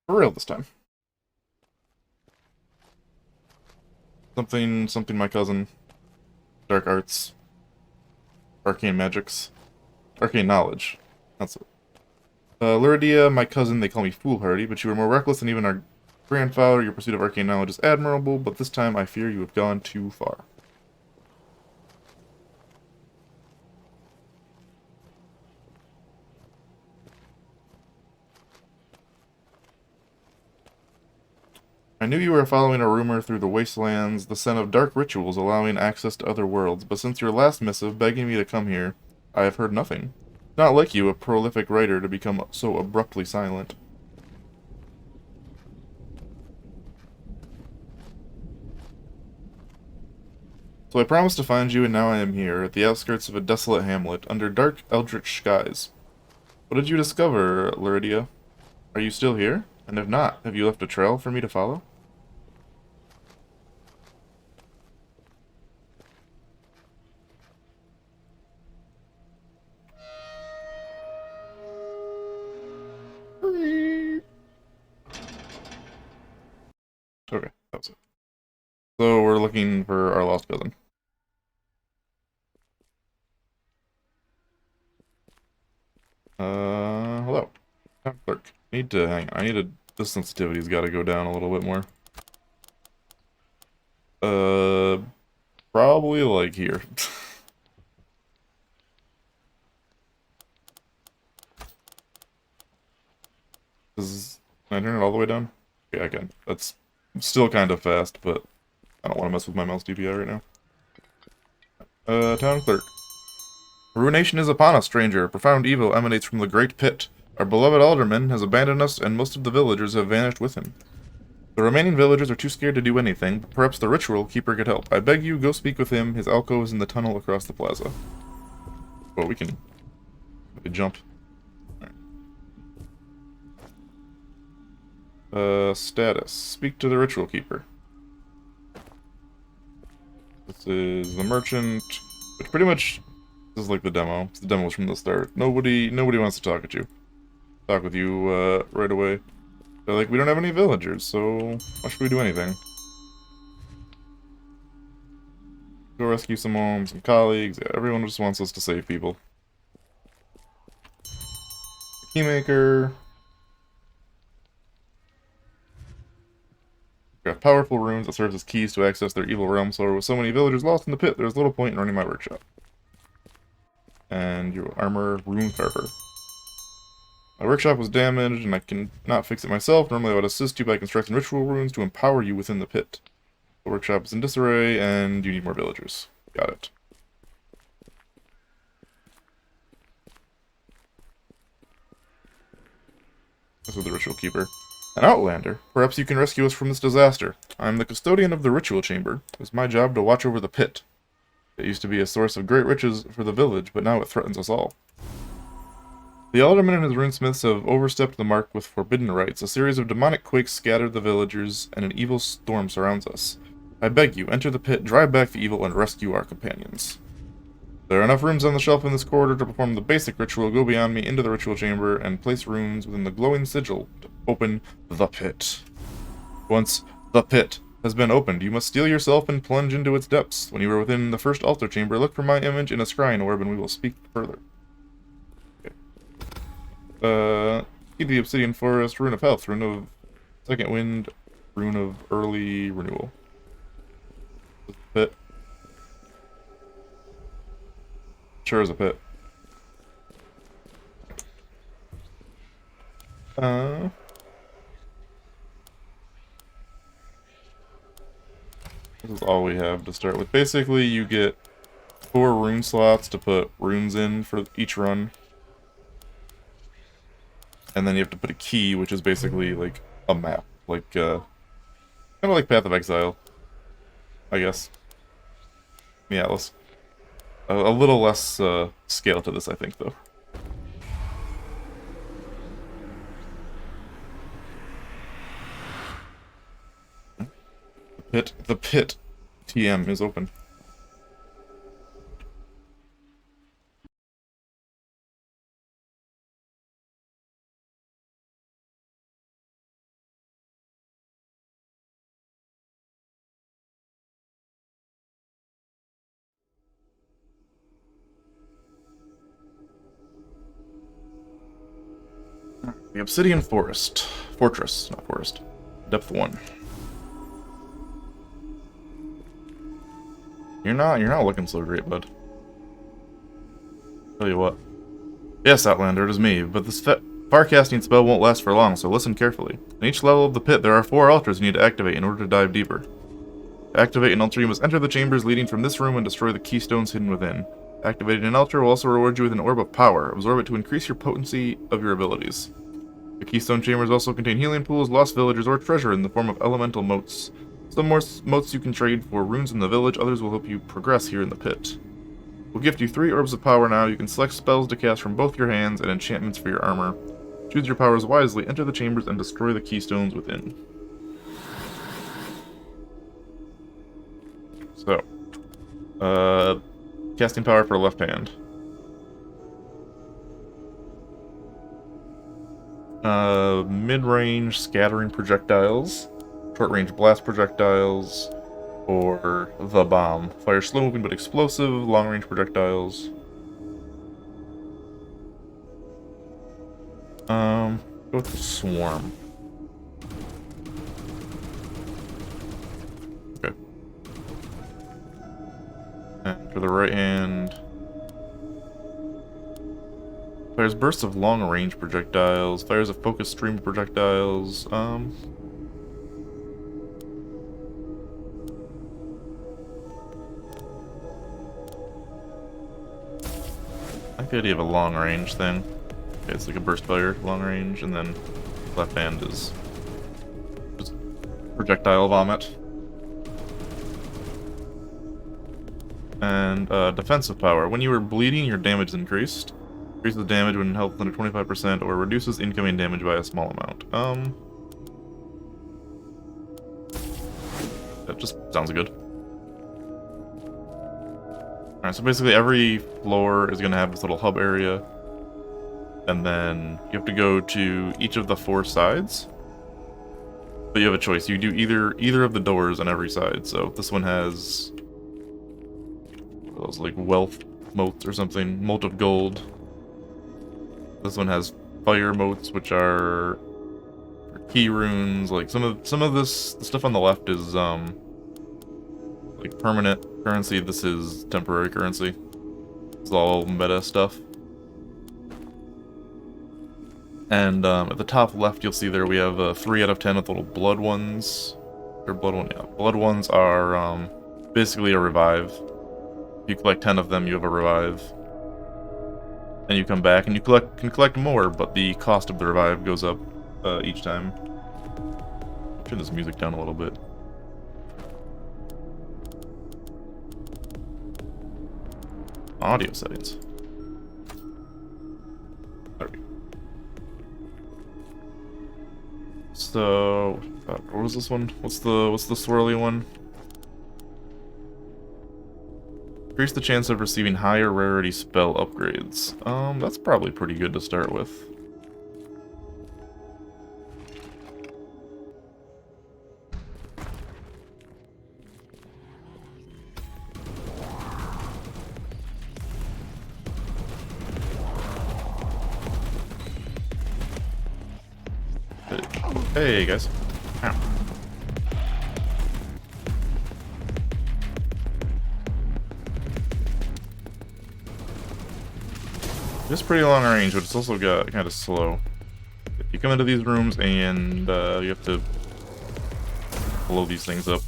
For real this time. Something my cousin. Dark arts. Arcane magics. Arcane knowledge. That's it. Luridia, my cousin, they call me foolhardy, but you are more reckless than even our grandfather. Your pursuit of arcane knowledge is admirable, but this time I fear you have gone too far. I knew you were following a rumor through the wastelands, the scent of dark rituals allowing access to other worlds, but since your last missive begging me to come here, I have heard nothing. Not like you, a prolific writer, to become so abruptly silent. So I promised to find you, and now I am here, at the outskirts of a desolate hamlet, under dark, eldritch skies. What did you discover, Luridia? Are you still here? And if not, have you left a trail for me to follow? Okay, that was it. So we're looking for our lost cousin. Hello. Town clerk. Need to hang on. This sensitivity's gotta go down a little bit more. Uh, Probably like here. Can I turn it all the way down? Yeah, I can. That's still kind of fast, but I don't want to mess with my mouse DPI right now. Town clerk. Ruination is upon us, stranger. Profound evil emanates from the great pit. Our beloved alderman has abandoned us, and most of the villagers have vanished with him. The remaining villagers are too scared to do anything, but perhaps the ritual keeper could help. I beg you, go speak with him. His alcove is in the tunnel across the plaza. Well, we can jump. Status. Speak to the ritual keeper. This is the merchant, which pretty much this is like the demo. The demo was from the start. Nobody wants to talk at you. Talk with you, right away. They're like, we don't have any villagers, so why should we do anything? Go rescue some colleagues. Yeah, everyone just wants us to save people. Keymaker. Craft powerful runes that serve as keys to access their evil realm, so with so many villagers lost in the pit, there's little point in running my workshop. And your armor, rune carver. My workshop was damaged, and I can not fix it myself. Normally I would assist you by constructing ritual runes to empower you within the pit. The workshop is in disarray, and you need more villagers. Got it. This is the ritual keeper. An outlander. Perhaps you can rescue us from this disaster. I'm the custodian of the ritual chamber. It's my job to watch over the pit. It used to be a source of great riches for the village, but now it threatens us all. The alderman and his runesmiths have overstepped the mark with forbidden rites. A series of demonic quakes scatter the villagers, and an evil storm surrounds us. I beg you, enter the pit, drive back the evil, and rescue our companions. There are enough rooms on the shelf in this corridor to perform the basic ritual. Go beyond me into the ritual chamber and place runes within the glowing sigil to open the pit. Once the pit has been opened, you must steel yourself and plunge into its depths. When you are within the first altar chamber, look for my image in a scrying orb and we will speak further. Okay. Key to the Obsidian Forest, Rune of Health, Rune of Second Wind, Rune of Early Renewal. Pit. Sure is a pit. Uh, this is all we have to start with. Basically, you get 4 rune slots to put runes in for each run. And then you have to put a key, which is basically like a map. Like, kind of like Path of Exile, I guess. Yeah, a little less scale to this, I think, though. The pit TM is open. The Obsidian Forest. Fortress, not forest. Depth 1. You're not looking so great, bud. Tell you what. Yes, Outlander, it is me, but this far-casting spell won't last for long, so listen carefully. In each level of the pit, there are 4 altars you need to activate in order to dive deeper. To activate an altar, you must enter the chambers leading from this room and destroy the keystones hidden within. Activating an altar will also reward you with an orb of power. Absorb it to increase your potency of your abilities. The keystone chambers also contain healing pools, lost villagers, or treasure in the form of elemental motes. Some more motes you can trade for runes in the village, others will help you progress here in the pit. We'll gift you 3 orbs of power now. You can select spells to cast from both your hands and enchantments for your armor. Choose your powers wisely, enter the chambers, and destroy the keystones within. So, casting power for left hand. Mid-range scattering projectiles, short-range blast projectiles, or the bomb. Fire slow-moving but explosive, long-range projectiles. Go with the swarm. Okay. And for the right hand, fires bursts of long-range projectiles, fires a focused stream of projectiles, I like the idea of a long-range thing. Okay, it's like a burst fire, long-range, and then left hand is just projectile vomit. And defensive power. When you are bleeding, your damage is increased. Increases the damage when health under 25%, or reduces incoming damage by a small amount. That just sounds good. Alright, so basically every floor is going to have this little hub area. And then you have to go to each of the 4 sides. But you have a choice. You do either of the doors on every side. So this one has those like wealth motes or something, mote of gold. This one has fire motes, which are key runes. Like some of this, the stuff on the left is like permanent currency. This is temporary currency. It's all meta stuff. And at the top left, you'll see there we have 3 out of 10 with little blood ones. Or blood one, yeah. Blood ones are basically a revive. If you collect 10 of them, you have a revive. And you come back and you can collect more, but the cost of the revive goes up each time. Turn this music down a little bit. Audio settings. There we go. So, what was this one? What's the swirly one? Increase the chance of receiving higher rarity spell upgrades. That's probably pretty good to start with. Hey guys. Ow. It's pretty long range, but it's also got kind of slow. You come into these rooms and you have to blow these things up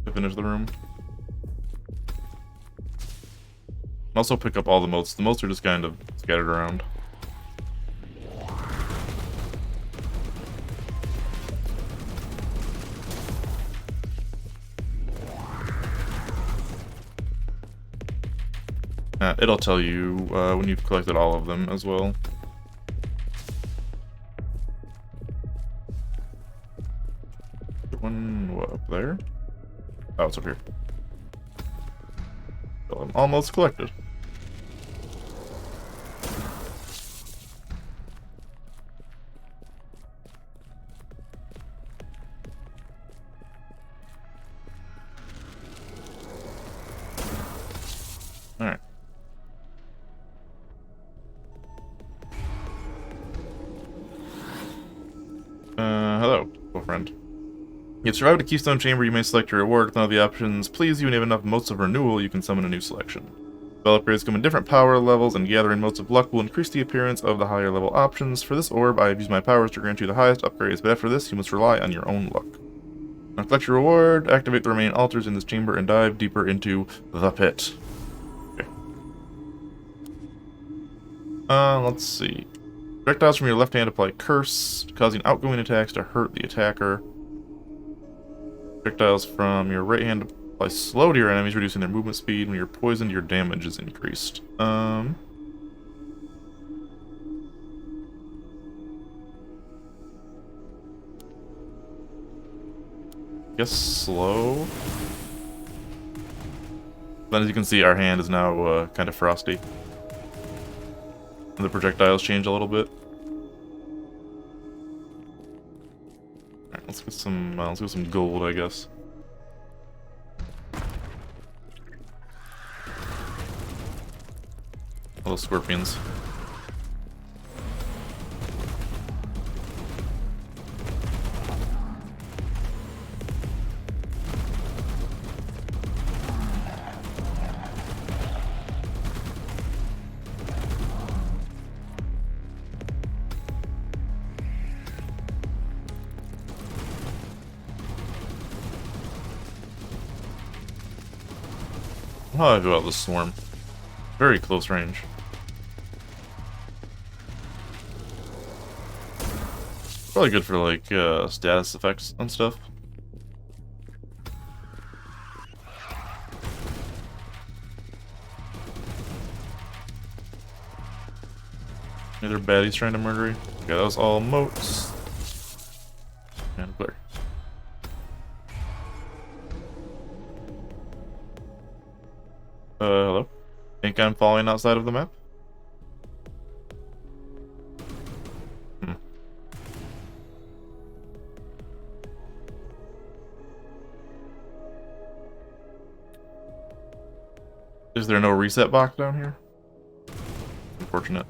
to finish the room. And also pick up all the motes. The motes are just kind of scattered around. It'll tell you when you've collected all of them as well. One, what, up there? Oh, it's up here. So I'm almost collected. Alright. Hello, friend. You've survived a Keystone Chamber, you may select your reward. If none of the options please you and you have enough motes of renewal, you can summon a new selection. Spell upgrades come in different power levels, and gathering motes of luck will increase the appearance of the higher level options. For this orb, I have used my powers to grant you the highest upgrades, but after this, you must rely on your own luck. Now collect your reward, activate the remaining altars in this chamber, and dive deeper into the pit. Okay. Let's see. Projectiles from your left hand apply Curse, causing outgoing attacks to hurt the attacker. Projectiles from your right hand apply Slow to your enemies, reducing their movement speed. When you're poisoned, your damage is increased. Guess Slow. Then as you can see, our hand is now kind of frosty. And the projectiles change a little bit. Alright, let's get some gold, I guess. Little scorpions. How do I go out the swarm? Very close range. Probably good for like status effects and stuff. Any other baddies trying to murder you? Okay, that was all motes. And clear. Hello? Think I'm falling outside of the map? Is there no reset box down here? Unfortunate.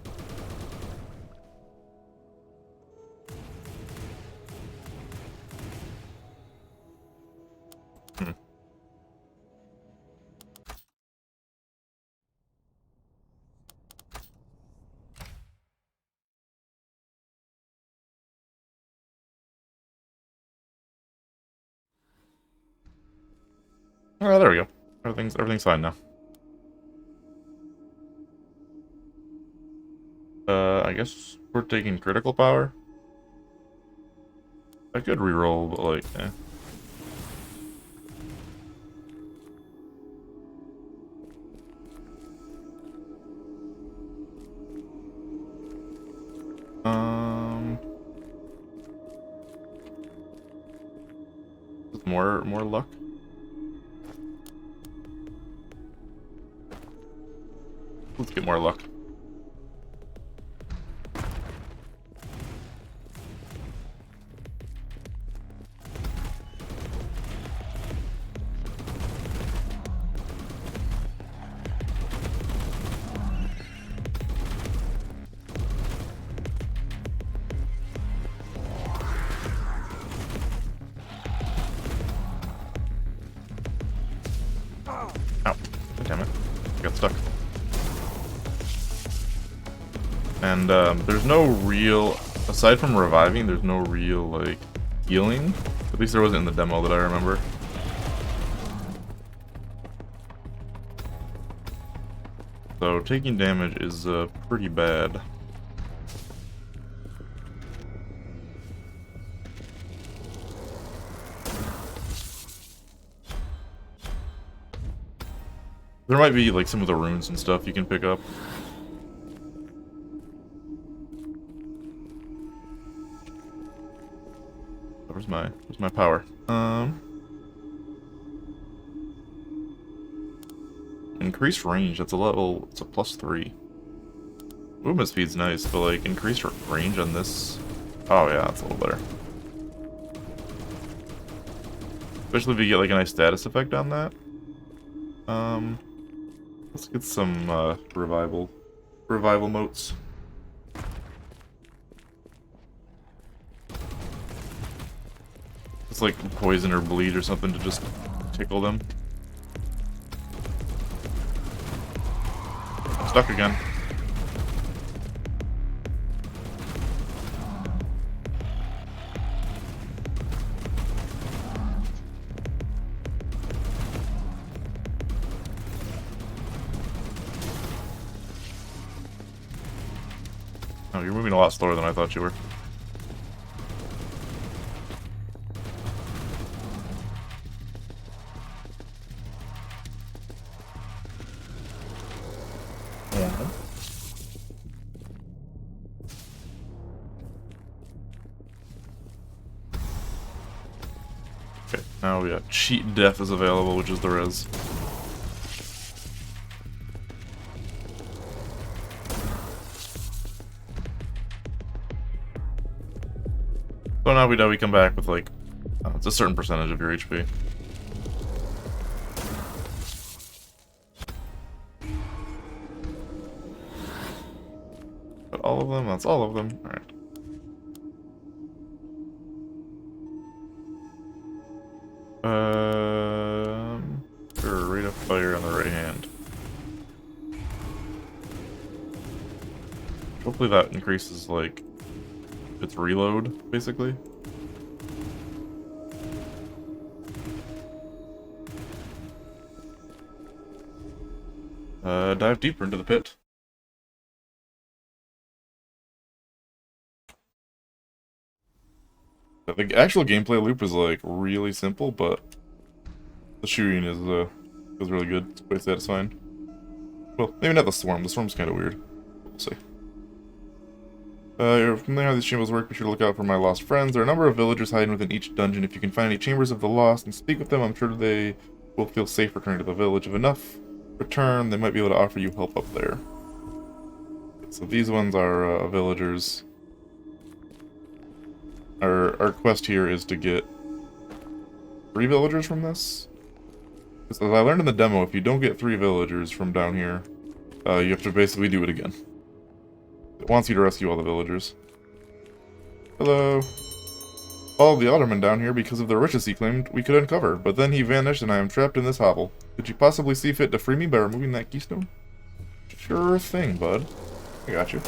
Oh, there we go. Everything's fine now. I guess we're taking critical power. I could reroll, but like, eh. More luck. Let's get more luck. Ow. Damn it. I got stuck. And there's no real, aside from reviving, there's no real, like, healing. At least there wasn't in the demo that I remember. So taking damage is pretty bad. There might be like some of the runes and stuff you can pick up. Where's my power? Increased range, that's a level, it's a +3. Movement speed's nice, but like increased range on this. Oh yeah, that's a little better. Especially if you get like a nice status effect on that. Let's get some revival motes. It's like poison or bleed or something to just tickle them. Stuck again. Oh, you're moving a lot slower than I thought you were. Yeah. Okay, now we got cheat death is available, which is the res. So now we know we come back with like, it's a certain percentage of your HP. But all of them? That's all of them. Alright. Sure, rate of fire on the right hand. Hopefully that increases, like, its reload, basically. Dive deeper into the pit. The actual gameplay loop is, like, really simple, but the shooting is really good. It's quite satisfying. Well, maybe not the swarm. The swarm's kind of weird. We'll see. You're familiar how these chambers work. Be sure to look out for my lost friends. There are a number of villagers hiding within each dungeon. If you can find any chambers of the lost and speak with them, I'm sure they will feel safe returning to the village. If enough return, they might be able to offer you help up there. So these ones are villagers. Our quest here is to get 3 villagers from this. As I learned in the demo, if you don't get 3 villagers from down here, you have to basically do it again. It wants you to rescue all the villagers. Hello. Followed the alderman down here because of the riches he claimed we could uncover, but then he vanished and I am trapped in this hovel. Could you possibly see fit to free me by removing that keystone? Sure thing, bud. I got you.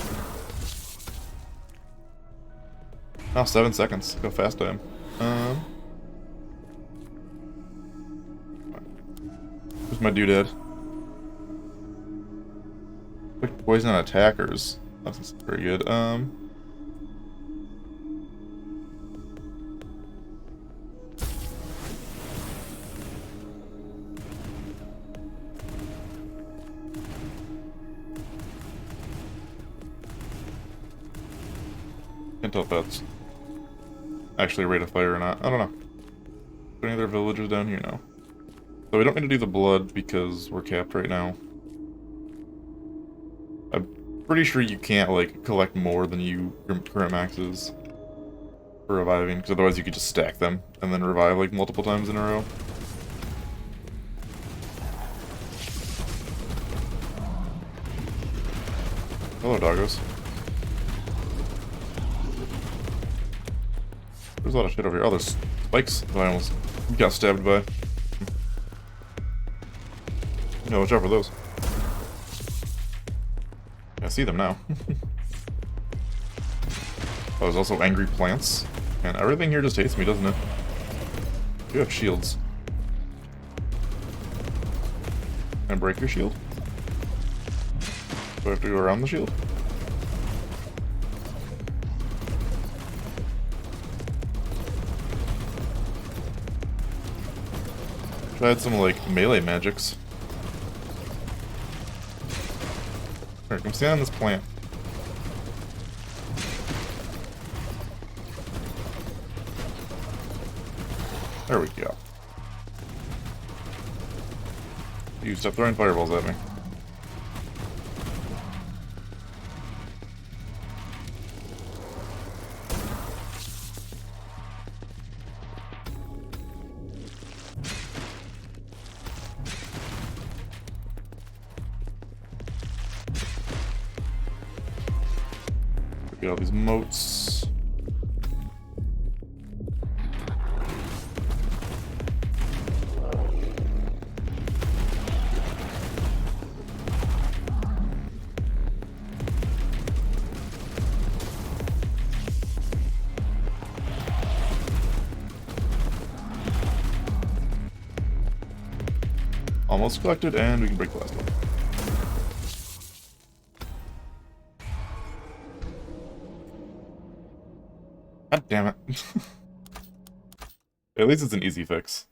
Oh, 7 seconds. Look how fast I am. Where's my doodad? Quick poison on attackers. That's pretty good. Can't tell if that's actually a rate of fire or not. I don't know. Are there any other villagers down here? No. So we don't need to do the blood because we're capped right now. I'm pretty sure you can't, like, collect more than your current max is for reviving, because otherwise you could just stack them and then revive, like, multiple times in a row. Hello, doggos. There's a lot of shit over here. Oh, there's spikes that I almost got stabbed by. No, watch out for those. I see them now. Oh, there's also angry plants. And everything here just hates me, doesn't it? You have shields. Can I break your shield? Do I have to go around the shield? I had some, like, melee magics. Alright, come stand on this plant. There we go. You stop throwing fireballs at me. Get all these moats. Almost collected, and we can break the last one. God damn it. At least it's an easy fix.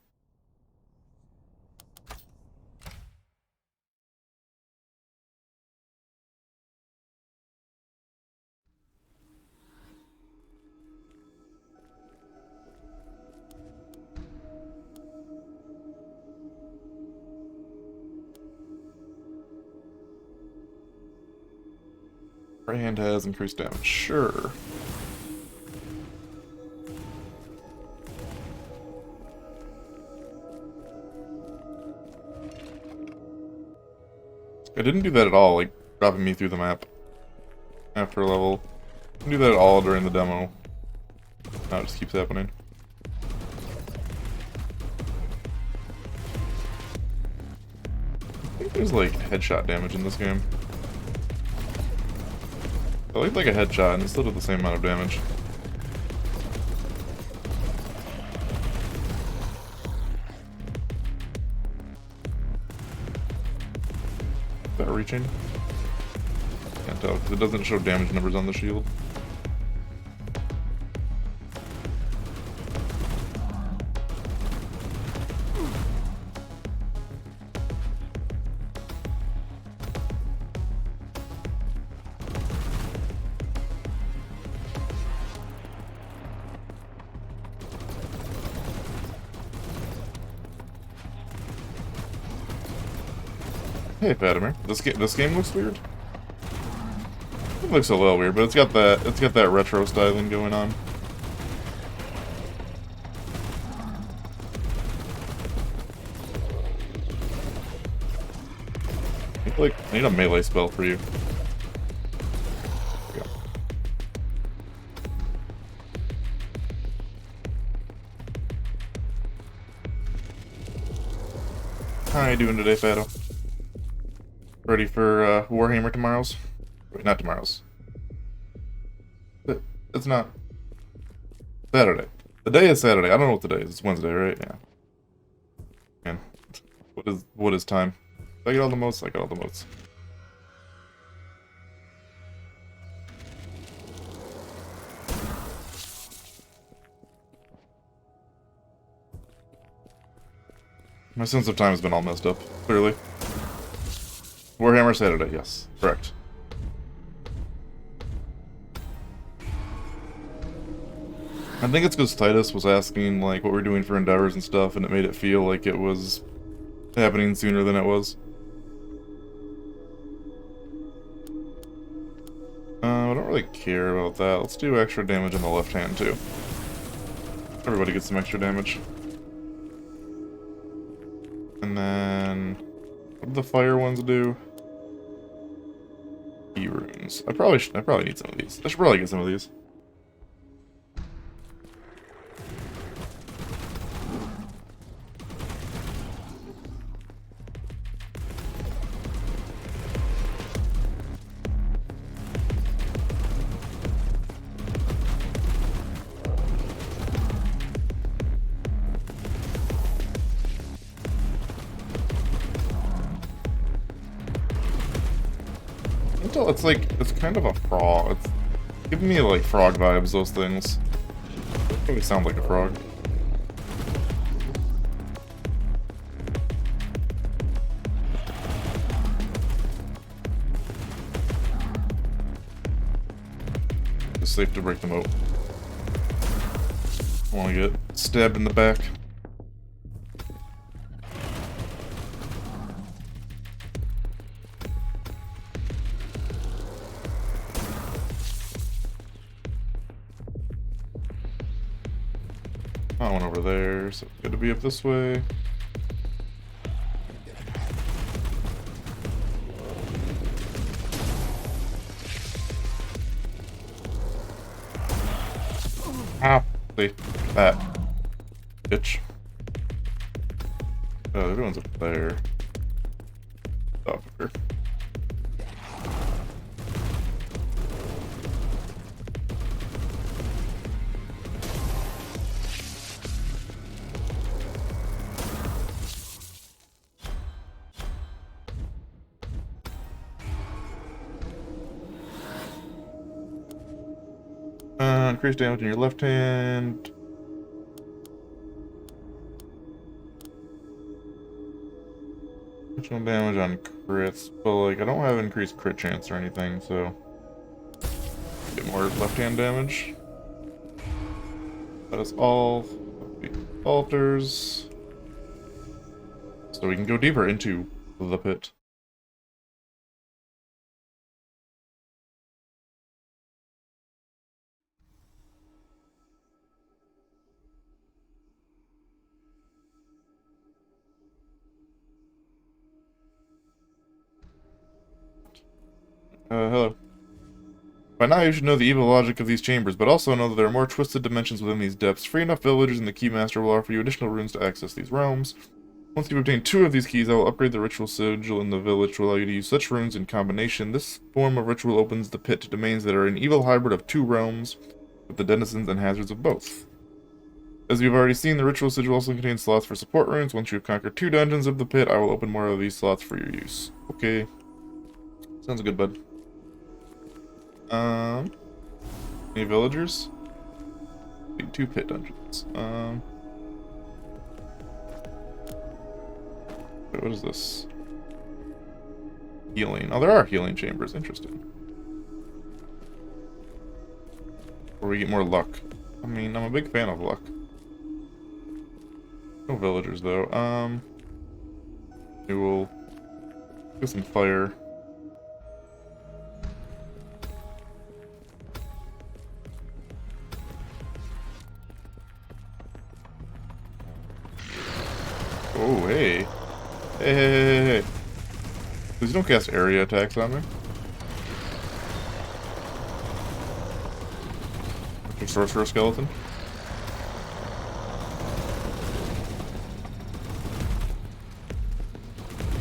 Right hand has increased damage. Sure. I didn't do that at all, like, dropping me through the map after a level. Didn't do that at all during the demo. Now it just keeps happening. I think there's, like, headshot damage in this game. I like a headshot, and it still did the same amount of damage. Is that reaching? Can't tell, because it doesn't show damage numbers on the shield. Hey, Fatimir. This game looks weird. It looks a little weird, but it's got that retro styling going on. I need a melee spell for you. Yeah. How you doing today, Fato? Ready for Warhammer tomorrow's? Wait, not tomorrow's. It's not Saturday. The day is Saturday. I don't know what the day is. It's Wednesday, right? Yeah. Man, what is time? Did I get all the motes? I got all the motes. My sense of time has been all messed up, clearly. Warhammer Saturday, yes. Correct. I think it's because Titus was asking, like, what we're doing for endeavors and stuff, and it made it feel like it was happening sooner than it was. I don't really care about that. Let's do extra damage on the left hand, too. Everybody gets some extra damage. And then... what do the fire ones do? E-runes. I probably need some of these. I should probably get some of these. It's like, it's kind of a frog. It's giving me like frog vibes, those things. They probably sound like a frog. It's safe to break them out. I want to get stabbed in the back. Not one over there, so good to be up this way. Ow! See? That. Bitch. Oh, everyone's up there. Stop here. Increase damage in your left hand. Additional damage on crits, but like I don't have increased crit chance or anything, so get more left hand damage. That is all the altars. So we can go deeper into the pit. Hello. By now you should know the evil logic of these chambers, but also know that there are more twisted dimensions within these depths. Free enough villagers and the Keymaster will offer you additional runes to access these realms. Once you've obtained 2 of these keys, I will upgrade the ritual sigil in the village to allow you to use such runes in combination. This form of ritual opens the pit to domains that are an evil hybrid of 2 realms, with the denizens and hazards of both. As you've already seen, the ritual sigil also contains slots for support runes. Once you have conquered 2 dungeons of the pit, I will open more of these slots for your use. Okay. Sounds good, bud. Any villagers? 2 pit dungeons. Wait, what is this? Healing. Oh, there are healing chambers. Interesting. Where we get more luck. I mean, I'm a big fan of luck. No villagers, though. We will get some fire. Oh, hey. Hey. Please don't cast area attacks on me. Your sorcerer skeleton.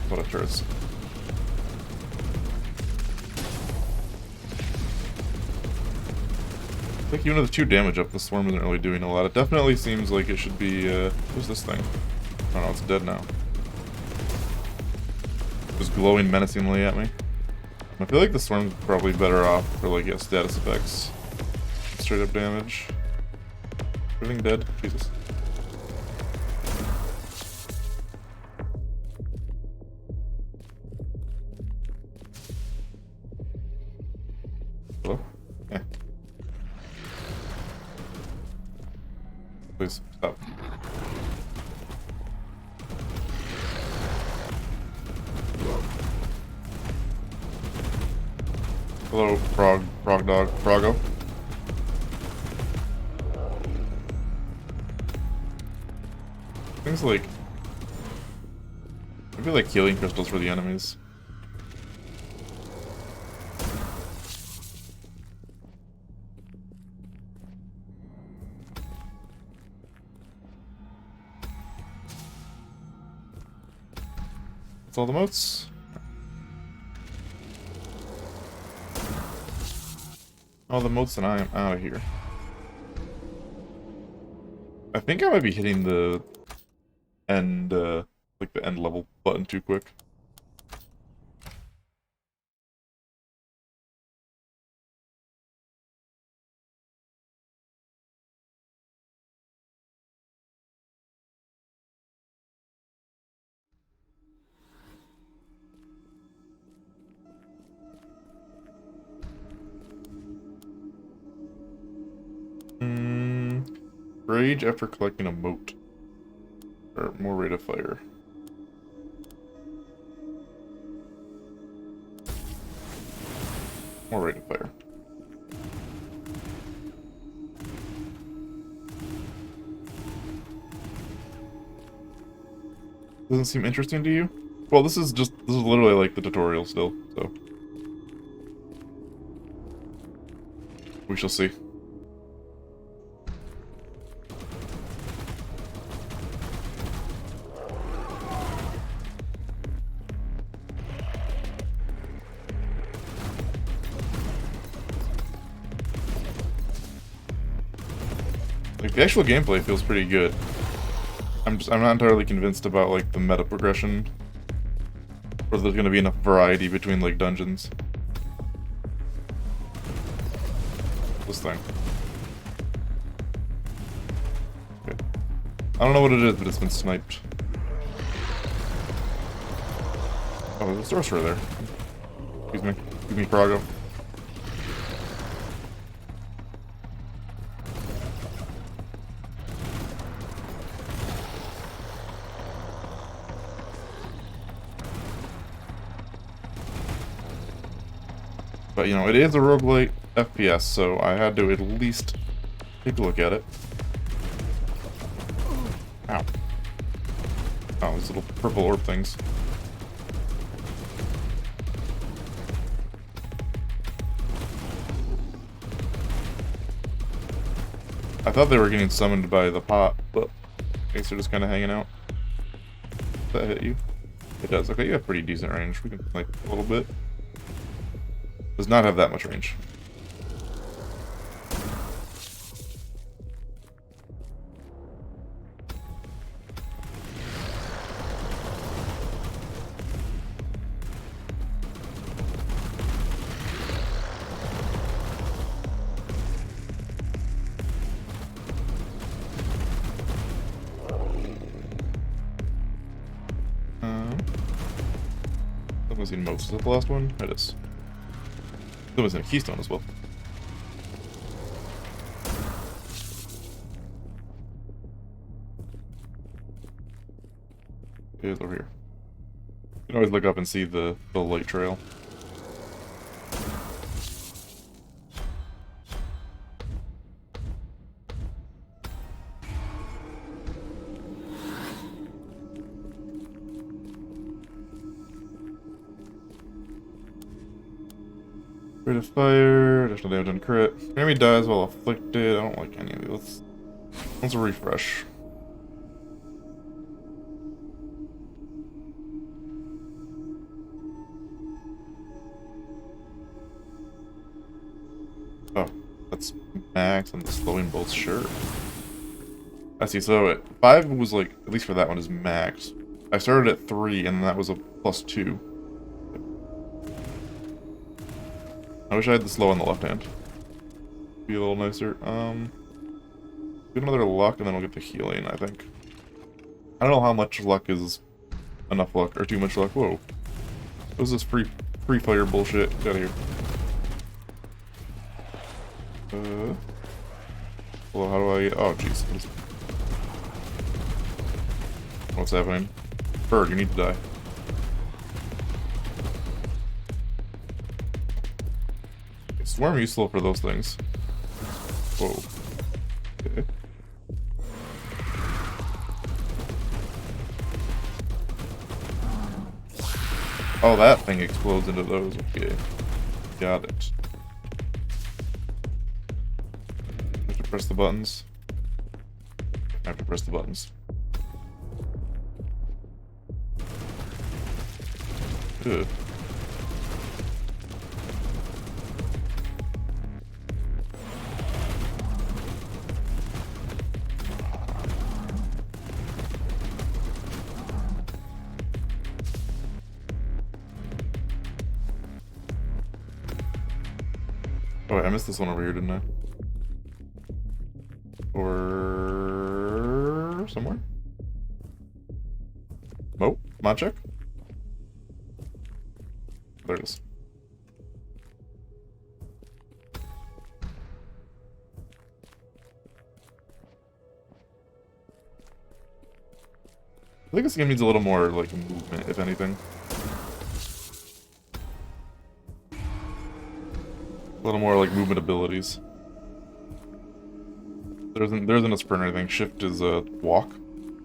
What a turret. I think even with the 2 damage up, the swarm isn't really doing a lot. It definitely seems like it should be, what's this thing? Oh no, it's dead now. Just glowing menacingly at me. I feel like the swarm's probably better off for, like, yeah, status effects. Straight up damage. Everything dead? Jesus. Hello? Yeah. Please, stop. Hello, frog dog, Froggo. Things like... I feel like healing crystals for the enemies. That's all the moats. All the moats, and I am out of here. I think I might be hitting the end, like the end level button too quick. Rage after collecting a moat. Or more rate of fire. More rate of fire. Doesn't seem interesting to you? Well, this is literally like the tutorial still, so. We shall see. Like, the actual gameplay feels pretty good. I'm not entirely convinced about, like, the meta progression. Or there's gonna be enough variety between, like, dungeons. This thing. I don't know what it is, but it's been sniped. Oh, there's a sorcerer there. Excuse me. Excuse me, Prago. But, you know, it is a roguelite FPS, so I had to at least take a look at it. Ow. Oh, these little purple orb things. I thought they were getting summoned by the pot, but I guess they're just kind of hanging out. Does that hit you? It does. Okay, you have pretty decent range. We can, like, a little bit. Does not have that much range. I'm missing most. Is that the last one? It is. Still missing a keystone as well. It is over here. You can always look up and see the light trail. Rate of fire, additional damage on crit. Enemy dies while afflicted. I don't like any of these. Let's refresh. Oh, that's max and the slowing bolts, sure. I see, so 5 was like, at least for that one, is max. I started at 3 and that was a +2. I wish I had the slow on the left hand. Be a little nicer. Get another luck and then we'll get the healing, I think. I don't know how much luck is enough luck, or too much luck. Whoa. What was this free fire bullshit? Get out of here. Well, how do I... Oh, jeez. What's happening? Bird, you need to die. Swarm useful for those things. Whoa. Okay. Oh, that thing explodes into those. Okay. Got it. I have to press the buttons. I have to press the buttons. Good. Oh wait, I missed this one over here, didn't I? Or... somewhere? Oh, come on, check. There it is. I think this game needs a little more, like, movement, if anything. A little more, like, movement abilities. There isn't a sprint or anything. Shift is a walk,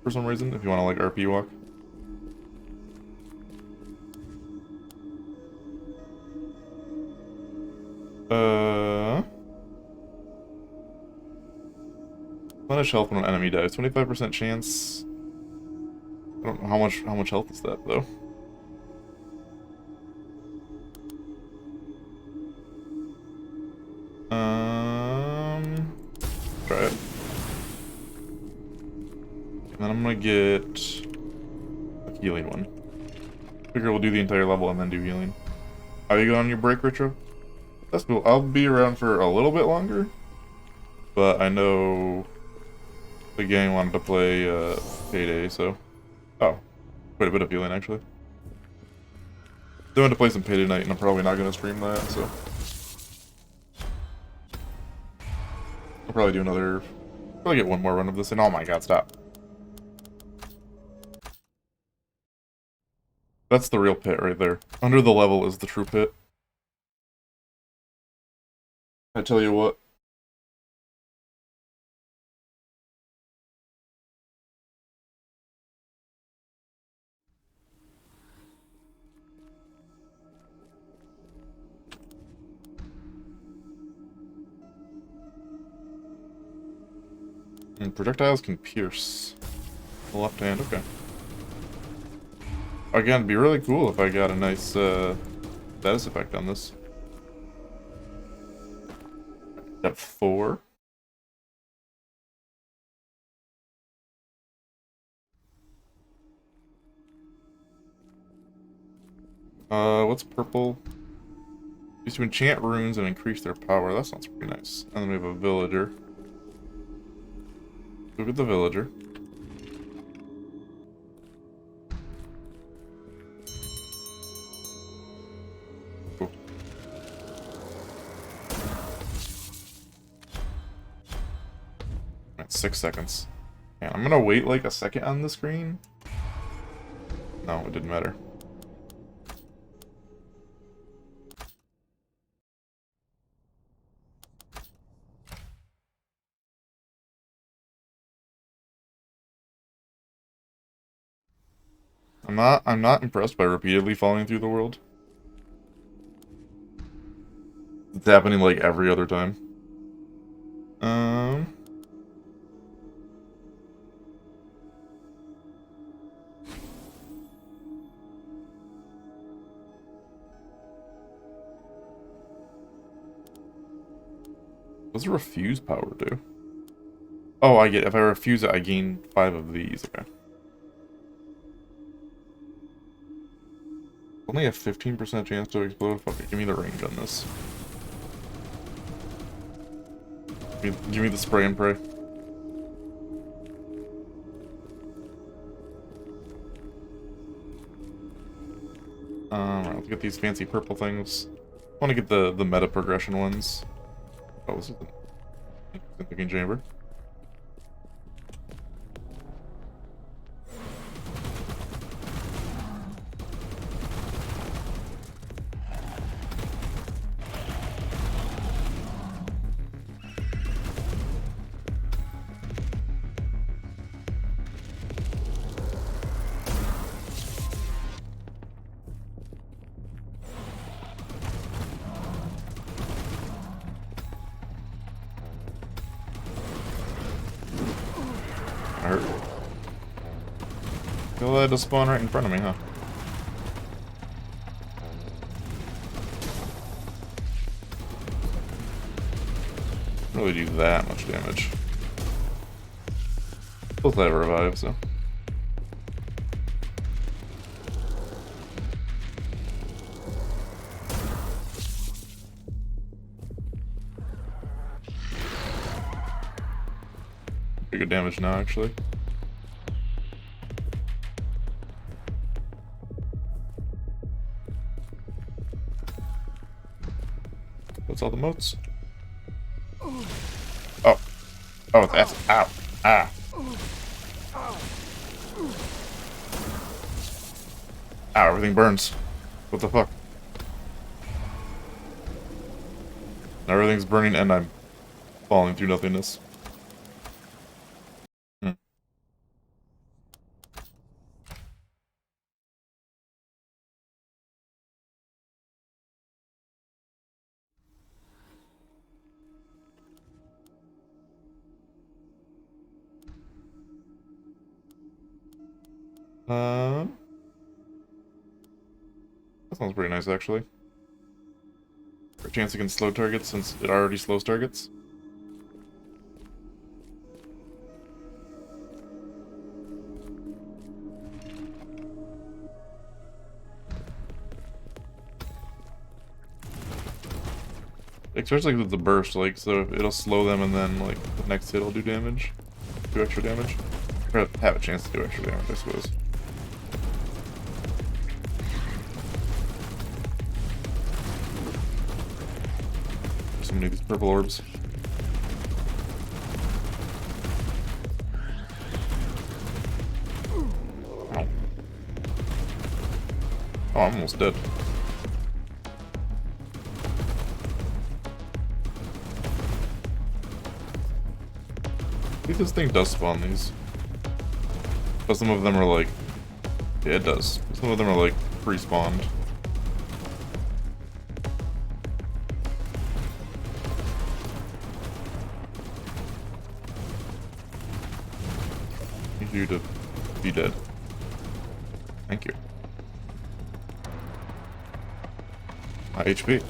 for some reason, if you want to, like, RP walk. Replenish health when an enemy dies. 25% chance. I don't know how much health is that, though. Try it. And then I'm gonna get a healing one. Figure we'll do the entire level and then do healing. How you going on your break, Retro? That's cool. I'll be around for a little bit longer, but I know the gang wanted to play Payday, so... Oh, quite a bit of healing, actually. They wanted to play some Payday Night, and I'm probably not going to stream that, so... I'll probably do another... Probably get one more run of this, and oh my god, stop. That's the real pit right there. Under the level is the true pit. I tell you what. And projectiles can pierce. The left hand, okay. Again, it'd be really cool if I got a nice status effect on this. Depth 4. What's purple? Used to enchant runes and increase their power. That sounds pretty nice. And then we have a villager. Look at the villager. Cool. At 6 seconds. And I'm gonna wait like a second on the screen. No, it didn't matter. I'm not impressed by repeatedly falling through the world. It's happening like every other time. What does a refuse power do? Oh, I get, if I refuse it, I gain 5 of these. Okay. Only a 15% chance to explode. Fuck it, give me the range on this. Give me the spray and pray. Alright, let's get these fancy purple things. I want to get the meta progression ones. Oh, this is the thinking chamber. Hurt. They'll let it spawn right in front of me, huh? Really do that much damage. Both have revive, so. Pretty good damage now, actually. What's all the motes? Oh. Oh, that's... Ow. Ah. Ow, everything burns. What the fuck? Everything's burning and I'm falling through nothingness. That sounds pretty nice, actually. For a chance against slow targets, since it already slows targets. Especially with the burst, like, so it'll slow them and then, like, the next hit will do damage. do extra damage. Or have a chance to do extra damage, I suppose. So many of these purple orbs. Ow. Oh, I'm almost dead. I think this thing does spawn these. But some of them are like... Yeah, it does. Some of them are like pre-spawned. Need you to be dead. Thank you. My HP.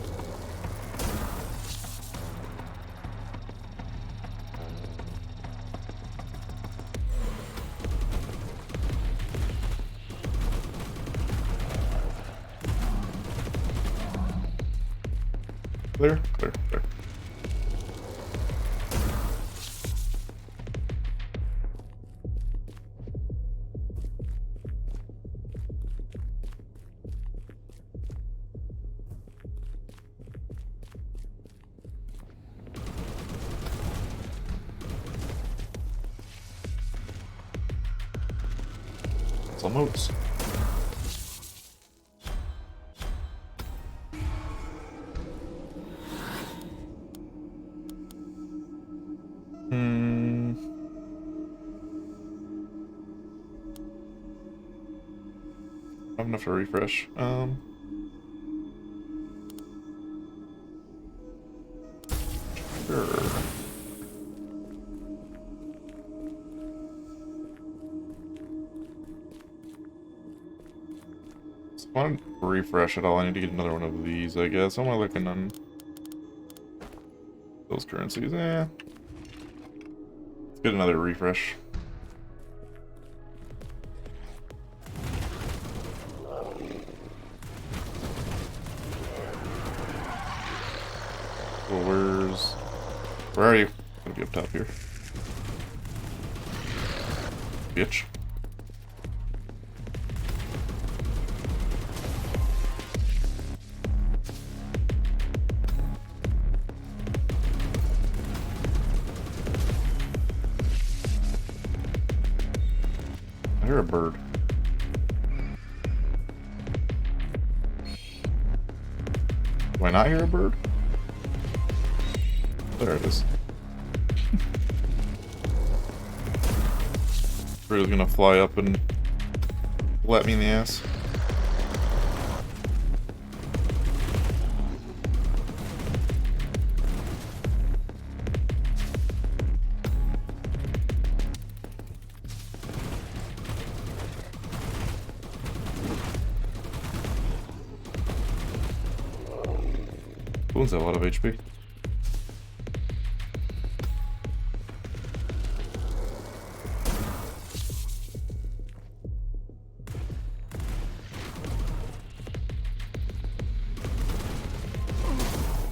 Clear, clear, clear. Some moats. I have enough to refresh. Sure. So if I want to refresh at all, I need to get another one of these, I guess. I'm looking on those currencies. Let's get another refresh. Well, where are you? Gotta be up top here. Bitch. I hear a bird. Do I not hear a bird? There it is. Bird's gonna fly up and let me in the ass. Boon's got a lot of HP.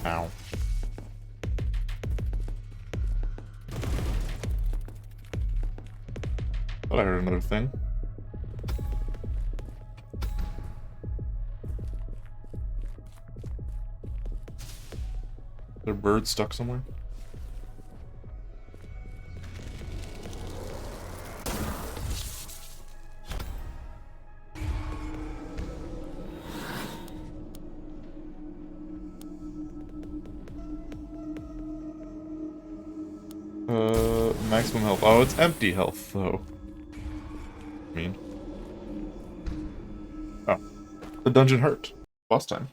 Ow. Thought I heard another thing. Is there a bird stuck somewhere? Maximum health. Oh, it's empty health, though. I mean. Oh. The dungeon hurt. Boss time.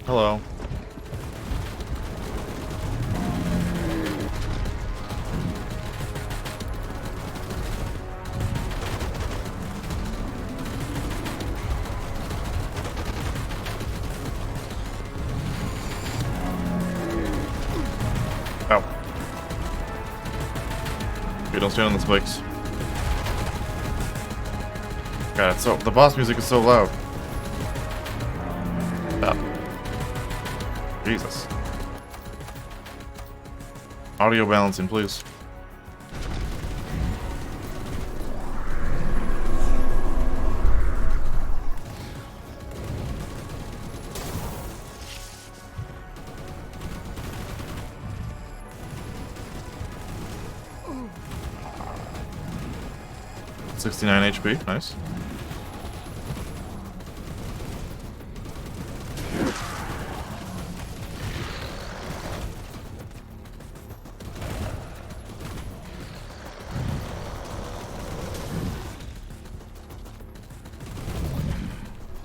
Hello. Oh. Okay, don't stand on the spikes. God, so the boss music is so loud. Stop. Jesus. Audio balancing, please. $69 HP, nice.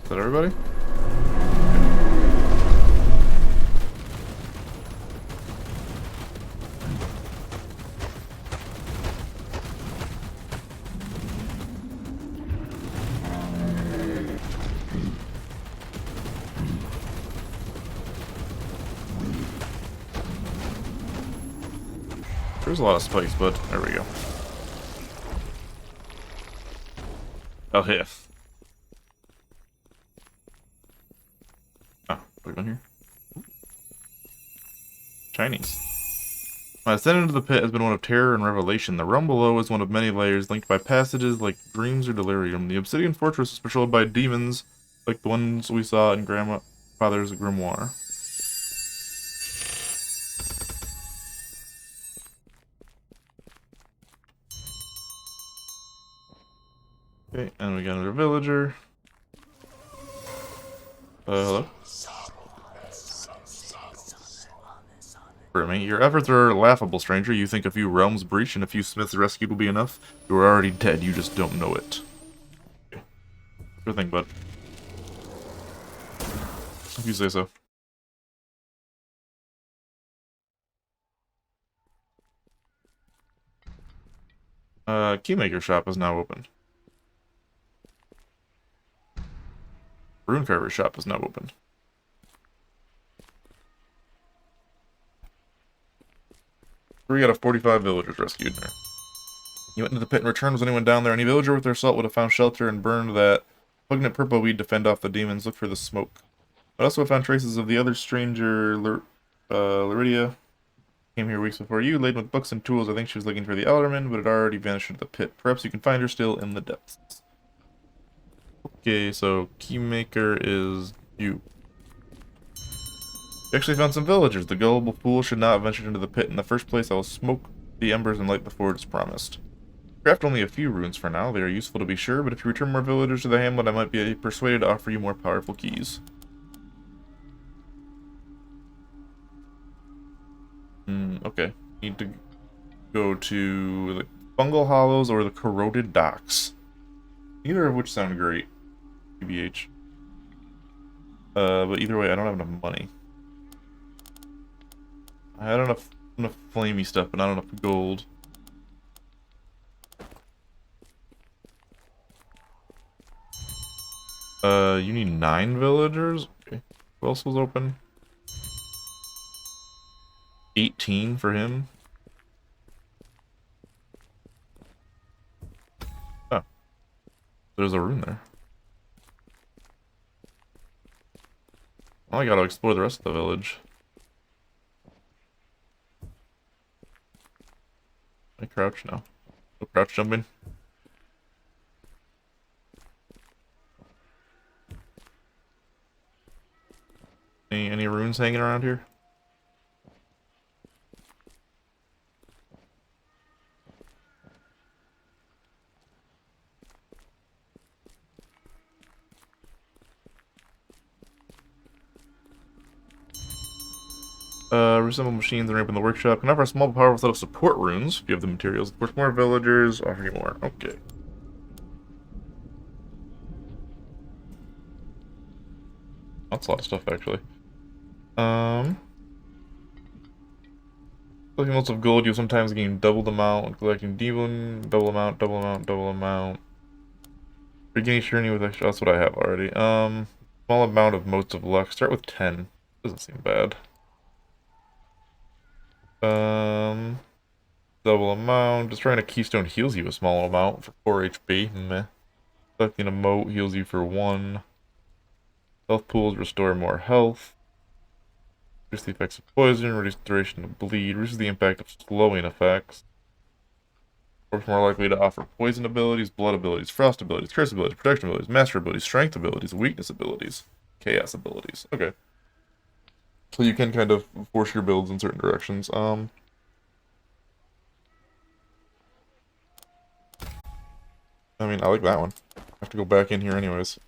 Is that everybody? There's a lot of spikes, but there we go. Oh, yeah. Ah, put it on here. Chinese. My ascent into the pit has been one of terror and revelation. The realm below is one of many layers, linked by passages like dreams or delirium. The obsidian fortress is patrolled by demons, like the ones we saw in Grandfather's grimoire. Okay, and we got another villager. Hello? For me, your efforts are laughable, stranger. You think a few realms breached and a few smiths rescued will be enough? You are already dead, you just don't know it. Okay. Good thing, bud. If you say so. Keymaker shop is now open. Rune carver shop is now open. Three out of 45 villagers rescued there. You went into the pit and returned. Was anyone down there? Any villager with their salt would have found shelter and burned that poignant purple weed to fend off the demons. Look for the smoke. I also found traces of the other stranger, Lyridia. Came here weeks before you, laden with books and tools. I think she was looking for the Elderman, but had already vanished into the pit. Perhaps you can find her still in the depths. Okay, so Keymaker is you. You actually found some villagers. The gullible fool should not have ventured into the pit in the first place. I will smoke the embers and light the forge as promised. Craft only a few runes for now. They are useful to be sure, but if you return more villagers to the hamlet, I might be persuaded to offer you more powerful keys. Okay. Need to go to the Fungal Hollows or the Corroded Docks. Neither of which sound great. TBH. But either way, I don't have enough money. I had enough flamey stuff, but not enough gold. You need 9 villagers? Okay. Who else was open? 18 for him. Oh. There's a rune there. Well, I gotta explore the rest of the village. I crouch now. No crouch jumping. Any runes hanging around here? Reassemble machines and ramp in the workshop. Can offer a small powerful set of support runes if you have the materials. Of course, more villagers, offer you more. Okay. That's a lot of stuff, actually. Collecting lots of gold, you sometimes gain double the amount. Collecting demon, double amount, double amount, double amount. Beginning journey with extra, that's what I have already. Small amount of motes of luck. Start with 10. Doesn't seem bad. Double amount. Just trying to Keystone heals you a small amount for 4 HP. Meh. Selecting a moat heals you for 1. Health pools restore more health. Reduce the effects of poison, reduce the duration of bleed, reduces the impact of slowing effects. Orcs more likely to offer poison abilities, blood abilities, frost abilities, curse abilities, protection abilities, master abilities, strength abilities, weakness abilities, chaos abilities. Okay. So you can kind of force your builds in certain directions. I mean, I like that one. I have to go back in here anyways.